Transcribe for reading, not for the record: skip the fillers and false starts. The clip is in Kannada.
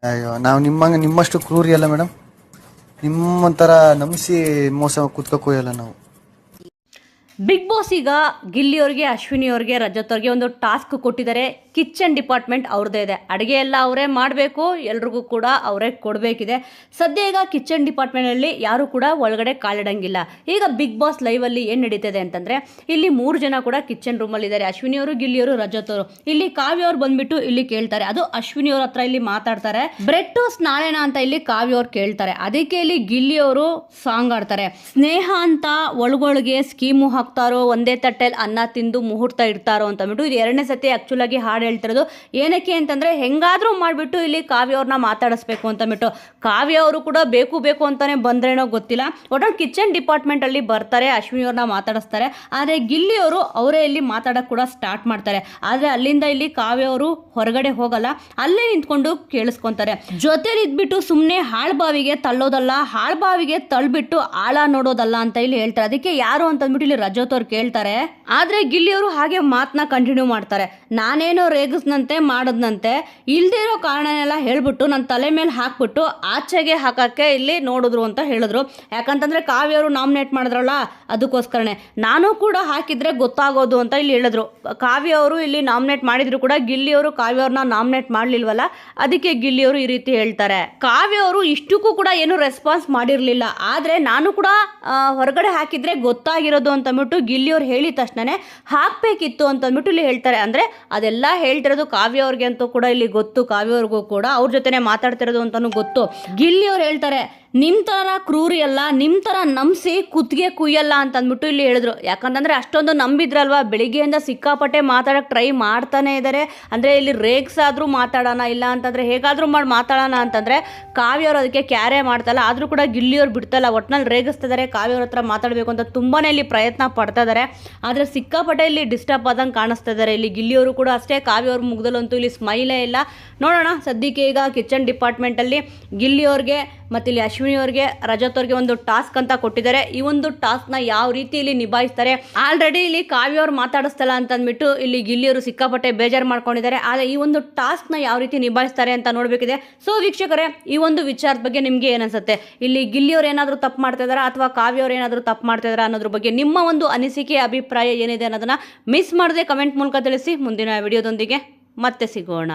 ಅಯ್ಯೋ ನಾವು ನಿಮ್ಮಷ್ಟು ಕ್ರೂರಿ ಅಲ್ಲ ಮೇಡಮ್. ನಿಮ್ಮಂತರ ನಂಬಿಸಿ ಮೋಸ ಕುತ್ಕೋಯಲ್ಲ ನಾವು. ಬಿಗ್ ಬಾಸ್ ಈಗ ಗಿಲ್ಲಿಯವ್ರಿಗೆ, ಅಶ್ವಿನಿ ಅವ್ರಿಗೆ, ರಜತ್ ಅವ್ರಿಗೆ ಒಂದು ಟಾಸ್ಕ್ ಕೊಟ್ಟಿದ್ದಾರೆ. ಕಿಚನ್ ಡಿಪಾರ್ಟ್ಮೆಂಟ್ ಅವ್ರದ್ದೇ ಇದೆ. ಅಡುಗೆ ಎಲ್ಲ ಅವರೇ ಮಾಡಬೇಕು, ಎಲ್ರಿಗೂ ಕೂಡ ಅವರೇ ಕೊಡಬೇಕಿದೆ. ಸದ್ಯ ಈಗ ಕಿಚನ್ ಡಿಪಾರ್ಟ್ಮೆಂಟಲ್ಲಿ ಯಾರು ಕೂಡ ಒಳಗಡೆ ಕಾಲಿಡಂಗಿಲ್ಲ. ಈಗ ಬಿಗ್ ಬಾಸ್ ಲೈವಲ್ಲಿ ಏನು ನಡೀತಿದೆ ಅಂತಂದರೆ, ಇಲ್ಲಿ 3 ಜನ ಕೂಡ ಕಿಚನ್ ರೂಮಲ್ಲಿದ್ದಾರೆ. ಅಶ್ವಿನಿ ಅವರು, ಗಿಲ್ಲಿಯವರು, ರಜತ್ ಅವರು. ಇಲ್ಲಿ ಕಾವ್ಯ ಅವ್ರು ಬಂದ್ಬಿಟ್ಟು ಇಲ್ಲಿ ಕೇಳ್ತಾರೆ. ಅದು ಅಶ್ವಿನಿ ಅವ್ರ ಹತ್ರ ಇಲ್ಲಿ ಮಾತಾಡ್ತಾರೆ. ಬ್ರೆಡ್ ಟೋಸ್ಟ್ ನಾಳೆನಾ ಅಂತ ಇಲ್ಲಿ ಕಾವ್ಯ ಅವ್ರು ಕೇಳ್ತಾರೆ. ಅದಕ್ಕೆ ಇಲ್ಲಿ ಗಿಲ್ಲಿಯವರು ಸಾಂಗ್ ಆಡ್ತಾರೆ. ಸ್ನೇಹ ಅಂತ ಒಳಗೊಳಗೆ ಸ್ಕೀಮು ಹಾಕ್ತಾರೋ, ಒಂದೇ ತಟ್ಟೆಲ್ ಅನ್ನ ತಿಂದು ಮುಹೂರ್ತ ಇಡ್ತಾರೋ ಅಂತ ಅಂದ್ಬಿಟ್ಟು ಇದು 2ನೇ ಸತಿ ಆಕ್ಚುಲ್ ಆಗಿ ಹಾಡು ಹೇಳ್ತಿರೋದು. ಏನಕ್ಕೆ ಅಂತಂದ್ರೆ ಹೆಂಗಾದ್ರೂ ಮಾಡ್ಬಿಟ್ಟು ಇಲ್ಲಿ ಕಾವ್ಯ ಅವ್ರನ್ನ ಮಾತಾಡಿಸ್ಬೇಕು ಅಂತ ಅಂದ್ಬಿಟ್ಟು. ಕಾವ್ಯ ಅವರು ಕೂಡ ಬೇಕು ಅಂತಾನೆ ಬಂದ್ರೇನೋ ಗೊತ್ತಿಲ್ಲ, ಒಟ್ಟಲ್ಲಿ ಕಿಚನ್ ಡಿಪಾರ್ಟ್ಮೆಂಟ್ ಅಲ್ಲಿ ಬರ್ತಾರೆ, ಅಶ್ವಿನಿ ಅವ್ರನ್ನ ಮಾತಾಡಿಸ್ತಾರೆ. ಆದ್ರೆ ಗಿಲ್ಲಿ ಅವರು ಅವರೇ ಇಲ್ಲಿ ಮಾತಾಡಕ್ ಕೂಡ ಸ್ಟಾರ್ಟ್ ಮಾಡ್ತಾರೆ. ಆದ್ರೆ ಅಲ್ಲಿಂದ ಇಲ್ಲಿ ಕಾವ್ಯ ಅವರು ಹೊರಗಡೆ ಹೋಗಲ್ಲ, ಅಲ್ಲೇ ನಿಂತ್ಕೊಂಡು ಕೇಳಿಸ್ಕೊಂತಾರೆ. ಜೊತೆಲಿ ಇದ್ಬಿಟ್ಟು ಸುಮ್ಮನೆ ಹಾಳ್ಬಾವಿಗೆ ತಳ್ಳೋದಲ್ಲ, ಹಾಳ್ಬಾವಿಗೆ ತಳ್ಬಿಟ್ಟು ಆಳ ನೋಡೋದಲ್ಲ ಅಂತ ಇಲ್ಲಿ ಹೇಳ್ತಾರೆ. ಅದಕ್ಕೆ ಯಾರು ಅಂತ ಅಂದ್ಬಿಟ್ಟು ಇಲ್ಲಿ ರಜತ್ ಅವ್ರು ಕೇಳ್ತಾರೆ. ಆದ್ರೆ ಗಿಲ್ಲಿ ಅವರು ಹಾಗೆ ಮಾತನ್ನ ಕಂಟಿನ್ಯೂ ಮಾಡ್ತಾರೆ. ನಾನೇನೋ ರೇಗಿಸ್ನಂತೆ ಮಾಡದ್ನಂತೆ, ಇಲ್ದೇ ಇರೋ ಕಾರಣನೆಲ್ಲ ಹೇಳ್ಬಿಟ್ಟು ನನ್ನ ತಲೆ ಮೇಲೆ ಹಾಕ್ಬಿಟ್ಟು ಆಚೆಗೆ ಹಾಕಕ್ಕೆ ಇಲ್ಲಿ ನೋಡಿದ್ರು ಅಂತ ಹೇಳಿದ್ರು. ಯಾಕಂತಂದ್ರೆ ಕಾವ್ಯ ಅವರು ನಾಮಿನೇಟ್ ಮಾಡಿದ್ರಲ್ಲ, ಅದಕ್ಕೋಸ್ಕರನೇ ನಾನು ಕೂಡ ಹಾಕಿದ್ರೆ ಗೊತ್ತಾಗೋದು ಅಂತ ಇಲ್ಲಿ ಹೇಳಿದ್ರು. ಕಾವ್ಯ ಅವರು ಇಲ್ಲಿ ನಾಮಿನೇಟ್ ಮಾಡಿದ್ರು ಕೂಡ ಗಿಲ್ಲಿ ಅವರು ಕಾವ್ಯ ಅವ್ರನ್ನ ನಾಮಿನೇಟ್ ಮಾಡ್ಲಿಲ್ವಲ್ಲ, ಅದಕ್ಕೆ ಗಿಲ್ಲಿ ಅವರು ಈ ರೀತಿ ಹೇಳ್ತಾರೆ. ಕಾವ್ಯ ಅವರು ಇಷ್ಟಕ್ಕೂ ಕೂಡ ಏನು ರೆಸ್ಪಾನ್ಸ್ ಮಾಡಿರ್ಲಿಲ್ಲ, ಆದ್ರೆ ನಾನು ಕೂಡ ಹೊರಗಡೆ ಹಾಕಿದ್ರೆ ಗೊತ್ತಾಗಿರೋದು ಅಂತ ಅಂದ್ಬಿಟ್ಟು ಗಿಲ್ಲಿ ಅವ್ರು ಹೇಳಿದ ತಕ್ಷಣನೇ ಹಾಕ್ಬೇಕಿತ್ತು ಅಂತ ಅಂದ್ಬಿಟ್ಟು ಇಲ್ಲಿ ಹೇಳ್ತಾರೆ. ಅಂದ್ರೆ ಅದೆಲ್ಲ ಹೇಳ್ತಿರೋದು ಕಾವ್ಯ ಅವ್ರಿಗೆ ಅಂತೂ ಕೂಡ ಇಲ್ಲಿ ಗೊತ್ತು, ಕಾವ್ಯ ಅವ್ರಿಗೂ ಕೂಡ ಅವ್ರ ಜೊತೆನೆ ಮಾತಾಡ್ತಿರೋದು ಅಂತಾನು ಗೊತ್ತು. ಗಿಲ್ಲಿ ಅವ್ರು ಹೇಳ್ತಾರೆ, ನಿಮ್ಮ ಥರ ಕ್ರೂರಿ ಅಲ್ಲ, ನಿಮ್ಮ ಥರ ನಂಬಿಸಿ ಕುತ್ತಿಗೆ ಕುಯ್ಯಲ್ಲ ಅಂತ ಅಂದ್ಬಿಟ್ಟು ಇಲ್ಲಿ ಹೇಳಿದ್ರು. ಯಾಕಂತಂದರೆ ಅಷ್ಟೊಂದು ನಂಬಿದ್ರಲ್ವಾ, ಬೆಳಿಗ್ಗೆಯಿಂದ ಸಿಕ್ಕಾಪಟ್ಟೆ ಮಾತಾಡೋಕ್ಕೆ ಟ್ರೈ ಮಾಡ್ತಾನೆ ಇದ್ದಾರೆ. ಅಂದರೆ ಇಲ್ಲಿ ರೇಗ್ಸಾದರೂ ಮಾತಾಡೋಣ, ಇಲ್ಲ ಅಂತಂದರೆ ಹೇಗಾದರೂ ಮಾಡಿ ಮಾತಾಡೋಣ ಅಂತಂದರೆ ಕಾವ್ಯ ಅವರು ಅದಕ್ಕೆ ಕ್ಯಾರೇ ಮಾಡ್ತಾಯಿಲ್ಲ. ಆದರೂ ಕೂಡ ಗಿಲ್ಲಿಯವ್ರು ಬಿಡ್ತಾಯಿಲ್ಲ, ಒಟ್ಟಿನಲ್ಲಿ ರೇಗಿಸ್ತಿದ್ದಾರೆ. ಕಾವ್ಯ ಅವ್ರ ಹತ್ರ ಮಾತಾಡಬೇಕು ಅಂತ ತುಂಬಾ ಇಲ್ಲಿ ಪ್ರಯತ್ನ ಪಡ್ತಾ ಇದ್ದಾರೆ. ಆದರೆ ಸಿಕ್ಕಾಪಟ್ಟೆ ಇಲ್ಲಿ ಡಿಸ್ಟರ್ಬ್ ಆದಂಗೆ ಕಾಣಿಸ್ತಾ ಇದ್ದಾರೆ. ಇಲ್ಲಿ ಗಿಲ್ಲಿಯವರು ಕೂಡ ಅಷ್ಟೇ, ಕಾವ್ಯ ಅವ್ರ ಮುಗ್ದಲ್ಲಂತೂ ಇಲ್ಲಿ ಸ್ಮೈಲೇ ಇಲ್ಲ. ನೋಡೋಣ ಸದ್ಯಕ್ಕೆ ಈಗ ಕಿಚನ್ ಡಿಪಾರ್ಟ್ಮೆಂಟಲ್ಲಿ ಗಿಲ್ಲಿಯವ್ರಿಗೆ ಮತ್ತು ಇಲ್ಲಿ ಅಶ್ವಿನಿ ಅವ್ರಿಗೆ, ರಜತ್ ಅವ್ರಿಗೆ ಒಂದು ಟಾಸ್ಕ್ ಅಂತ ಕೊಟ್ಟಿದ್ದಾರೆ. ಈ ಒಂದು ಟಾಸ್ಕ್ನ ಯಾವ ರೀತಿ ಇಲ್ಲಿ ನಿಭಾಯಿಸ್ತಾರೆ. ಆಲ್ರೆಡಿ ಇಲ್ಲಿ ಕಾವ್ಯ ಅವ್ರು ಮಾತಾಡಿಸ್ತಲ್ಲ ಅಂತ ಅಂದ್ಬಿಟ್ಟು ಇಲ್ಲಿ ಗಿಲ್ಲಿಯವರು ಸಿಕ್ಕಾಪಟ್ಟೆ ಬೇಜಾರು ಮಾಡ್ಕೊಂಡಿದ್ದಾರೆ. ಆದರೆ ಈ ಒಂದು ಟಾಸ್ಕ್ನ ಯಾವ ರೀತಿ ನಿಭಾಯಿಸ್ತಾರೆ ಅಂತ ನೋಡಬೇಕಿದೆ. ಸೊ ವೀಕ್ಷಕರೇ, ಈ ಒಂದು ವಿಚಾರದ ಬಗ್ಗೆ ನಿಮಗೆ ಏನನ್ಸುತ್ತೆ? ಇಲ್ಲಿ ಗಿಲ್ಲಿಯವ್ರು ಏನಾದರೂ ತಪ್ಪು ಮಾಡ್ತಾ ಇದ್ದಾರಾ ಅಥವಾ ಕಾವ್ಯ ಅವ್ರು ಏನಾದರೂ ತಪ್ಪು ಮಾಡ್ತಾ ಇದ್ದಾರಾ ಅನ್ನೋದ್ರ ಬಗ್ಗೆ ನಿಮ್ಮ ಒಂದು ಅನಿಸಿಕೆ, ಅಭಿಪ್ರಾಯ ಏನಿದೆ ಅನ್ನೋದನ್ನ ಮಿಸ್ ಮಾಡದೆ ಕಮೆಂಟ್ ಮೂಲಕ ತಿಳಿಸಿ. ಮುಂದಿನ ವಿಡಿಯೋದೊಂದಿಗೆ ಮತ್ತೆ ಸಿಗೋಣ.